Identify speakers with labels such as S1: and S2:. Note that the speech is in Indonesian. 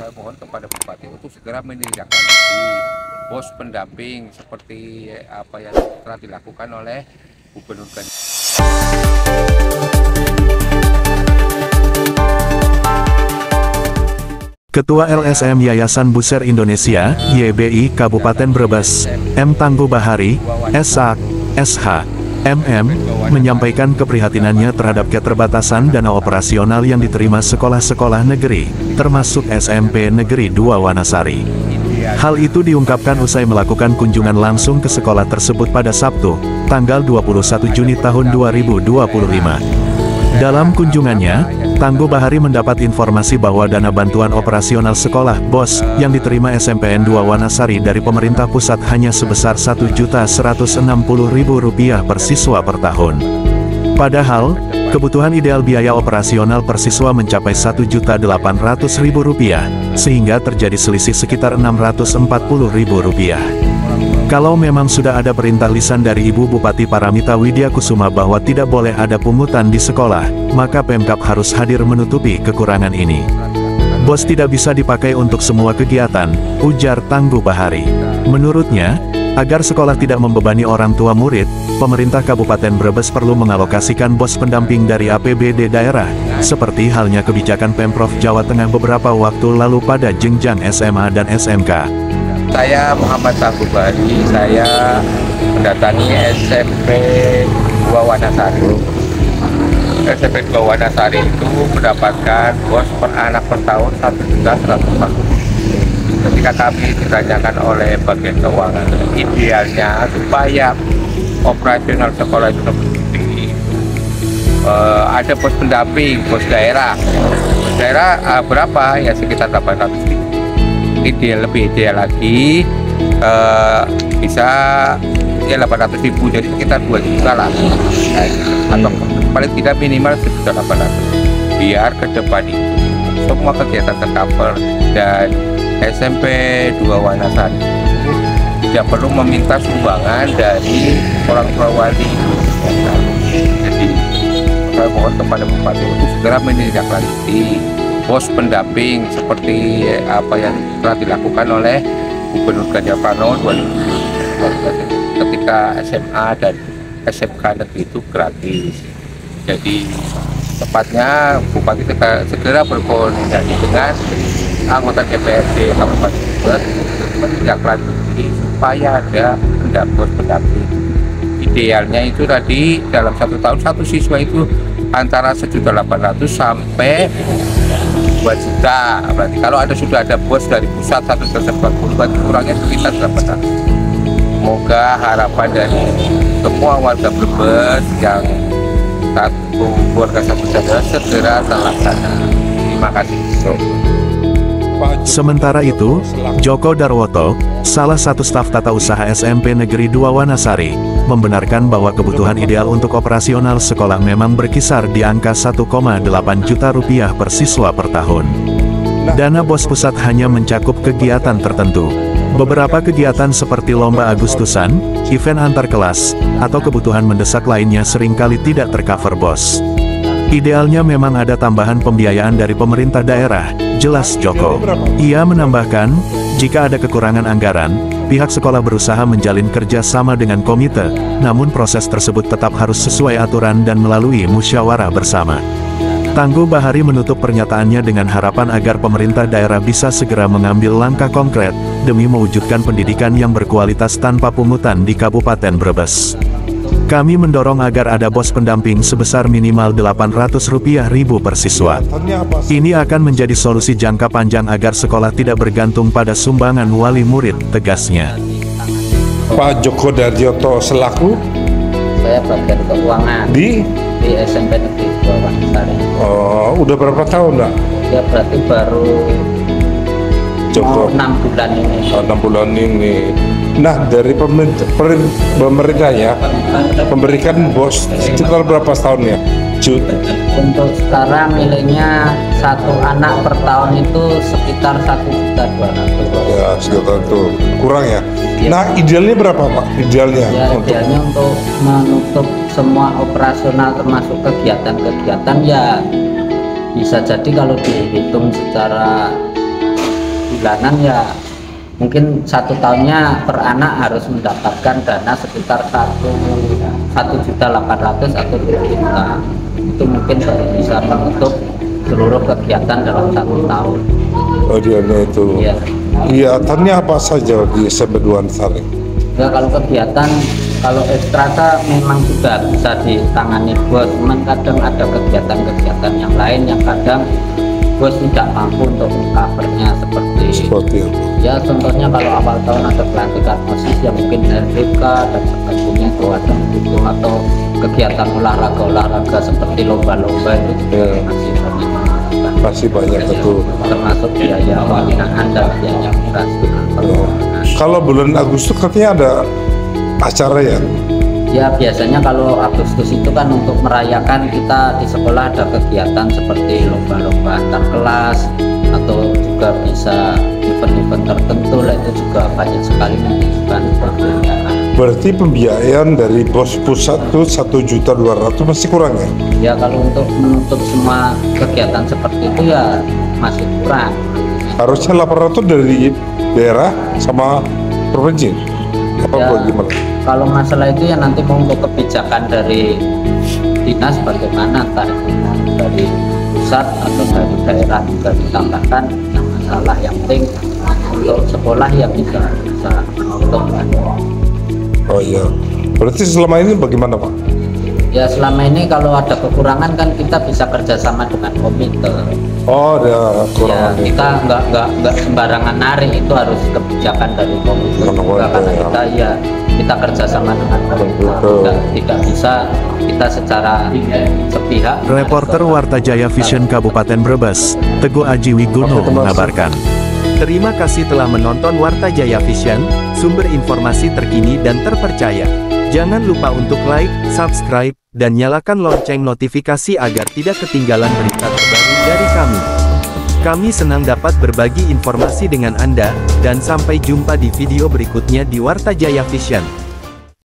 S1: saya mohon kepada Bupati untuk segera menindaklanjuti pos pendamping seperti apa yang telah dilakukan oleh Gubernur Ganjar.
S2: Ketua LSM Yayasan Buser Indonesia, YBI Kabupaten Brebes, M. Tangguh Bahari, SH, SH, MM, menyampaikan keprihatinannya terhadap keterbatasan dana operasional yang diterima sekolah-sekolah negeri, termasuk SMP Negeri 2 Wanasari. Hal itu diungkapkan usai melakukan kunjungan langsung ke sekolah tersebut pada Sabtu, tanggal 21 Juni tahun 2025. Dalam kunjungannya, Tangguh Bahari mendapat informasi bahwa dana bantuan operasional sekolah BOS yang diterima SMPN 2 Wanasari dari pemerintah pusat hanya sebesar Rp1.160.000 per siswa per tahun. Padahal, kebutuhan ideal biaya operasional per siswa mencapai Rp1.800.000, sehingga terjadi selisih sekitar Rp640.000. Kalau memang sudah ada perintah lisan dari Ibu Bupati Paramita Widya Kusuma bahwa tidak boleh ada pungutan di sekolah, maka Pemkab harus hadir menutupi kekurangan ini. BOS tidak bisa dipakai untuk semua kegiatan, ujar Tangguh Bahari. Menurutnya, agar sekolah tidak membebani orang tua murid, pemerintah Kabupaten Brebes perlu mengalokasikan BOS pendamping dari APBD daerah, seperti halnya kebijakan Pemprov Jawa Tengah beberapa waktu lalu pada jenjang SMA dan SMK.
S1: Saya Muhammad Tangguh Bahari, saya mendatangi SMP 2 Wanasari. SMP 2 Wanasari itu mendapatkan BOS per anak per tahun Rp1.140.000. Ketika kami ditanyakan oleh bagian keuangan, idealnya supaya operasional sekolah itu lebih ada BOS pendamping, BOS daerah. BOS daerah berapa? Ya sekitar 800.000. Lebih ideal lagi bisa ya 800.000, jadi sekitar 2 juta lah, atau paling tidak minimal 1.800.000, biar ke depan itu semua kegiatan tercover dan SMP 2 Wanasari tidak perlu meminta sumbangan dari orang tua wali. Jadi saya mohon kepada Bupati untuk segera menindaklanjuti BOS pendamping seperti apa yang telah dilakukan oleh Gubernur Ganjar Pranowo ketika SMA dan SMK negeri itu gratis. Jadi tepatnya Bupati segera berkoordinasi dengan anggota DPRD Kabupaten Brebes menindaklanjuti supaya ada BOS pendamping. Idealnya itu tadi dalam 1 tahun satu siswa itu antara Rp1.800.000 sampai 2 juta. Berarti kalau sudah ada BOS dari pusat Rp1.140.000, berarti kurangnya sekitar 800. Semoga harapan dari semua warga Brebes yang satu keluarga satu saudara segera terlaksana. Terima kasih.
S2: Sementara itu, Joko Darwoto, salah satu staf tata usaha SMP Negeri 2 Wanasari, membenarkan bahwa kebutuhan ideal untuk operasional sekolah memang berkisar di angka Rp1,8 juta per siswa per tahun. Dana BOS pusat hanya mencakup kegiatan tertentu. Beberapa kegiatan seperti lomba Agustusan, event antar kelas, atau kebutuhan mendesak lainnya seringkali tidak tercover BOS. Idealnya memang ada tambahan pembiayaan dari pemerintah daerah, jelas Joko. Ia menambahkan, jika ada kekurangan anggaran, pihak sekolah berusaha menjalin kerja sama dengan komite, namun proses tersebut tetap harus sesuai aturan dan melalui musyawarah bersama. Tangguh Bahari menutup pernyataannya dengan harapan agar pemerintah daerah bisa segera mengambil langkah konkret, demi mewujudkan pendidikan yang berkualitas tanpa pungutan di Kabupaten Brebes. Kami mendorong agar ada BOS pendamping sebesar minimal Rp800.000 per siswa. Ini akan menjadi solusi jangka panjang agar sekolah tidak bergantung pada sumbangan wali murid, tegasnya.
S3: Pak Joko Darwoto selaku?
S4: Saya bagian keuangan
S3: di
S4: SMP Negeri 2 Wanasari.
S3: Oh, udah berapa tahun, Pak?
S4: Ya berarti baru
S3: Joko
S4: 6 bulan ini.
S3: 6 bulan ini. Nah, dari pemerintah ya, memberikan BOS sekitar berapa tahun ya?
S4: Untuk sekarang nilainya satu anak per tahun itu sekitar Rp1.200.000.
S3: Ya, sekitar itu. Kurang ya?
S4: Ya.
S3: Nah, idealnya berapa, Pak? Idealnya?
S4: Ya, idealnya untuk menutup semua operasional termasuk kegiatan-kegiatan ya bisa jadi kalau dihitung secara bulanan ya mungkin 1 tahunnya per anak harus mendapatkan dana sekitar 1.800.000 atau 2 juta. Itu mungkin baru bisa menutup seluruh kegiatan dalam 1 tahun.
S3: Oh, dana itu.
S4: Iya.
S3: Kegiatannya apa saja di SMP 2 Wanasari?
S4: Ya kalau kegiatan, kalau ekstrata memang juga bisa ditangani bos, cuman kadang ada kegiatan-kegiatan yang lain yang kadang bos tidak mampu untuk mengcovernya seperti
S3: apa?
S4: ya contohnya kalau awal tahun ada pelantikan OSIS yang mungkin RBK dan sebagainya itu ada gitu, atau kegiatan olahraga seperti lomba-lomba itu juga
S3: Masih banyak itu.
S4: termasuk biaya pembinaan dan biaya operasional.
S3: Kalau bulan Agustus katanya ada acara ya?
S4: Ya biasanya kalau Agustus itu kan untuk merayakan, kita di sekolah ada kegiatan seperti lomba-lomba antar kelas atau juga bisa event-event tertentu lah, itu juga banyak sekali menunjukkan pembiayaan.
S3: Berarti pembiayaan dari bos pusat tuh 1.200.000 masih kurang ya?
S4: Ya kalau untuk menutup semua kegiatan seperti itu ya masih kurang.
S3: Harusnya 800 dari daerah sama provinsi. Apa
S4: Ya,
S3: bagaimana?
S4: kalau masalah itu ya nanti mau untuk kebijakan dari dinas bagaimana, entah itu dari pusat atau dari daerah juga ditambahkan. Yang masalah yang penting untuk sekolah yang bisa menutup.
S3: Oh iya. Berarti selama ini bagaimana Pak?
S4: Ya selama ini kalau ada kekurangan kan kita bisa kerjasama dengan komite.
S3: Oh ada
S4: Ya
S3: kekurangan.
S4: kita nggak sembarangan narik, itu harus kebijakan dari komite
S3: Dengan
S4: juga,
S3: komite,
S4: karena
S3: ya.
S4: kita ya kita kerjasama dengan komite.
S3: Betul.
S4: Tidak bisa kita secara sepihak.
S2: Reporter Warta Jaya Vision Kabupaten Brebes, Teguh Aji Wigono
S3: Oke, terima kasih.
S2: mengabarkan. Terima kasih telah menonton Warta Jaya Vision, sumber informasi terkini dan terpercaya. Jangan lupa untuk like, subscribe, dan nyalakan lonceng notifikasi agar tidak ketinggalan berita terbaru dari kami. Kami senang dapat berbagi informasi dengan Anda, dan sampai jumpa di video berikutnya di Warta Jaya Vision.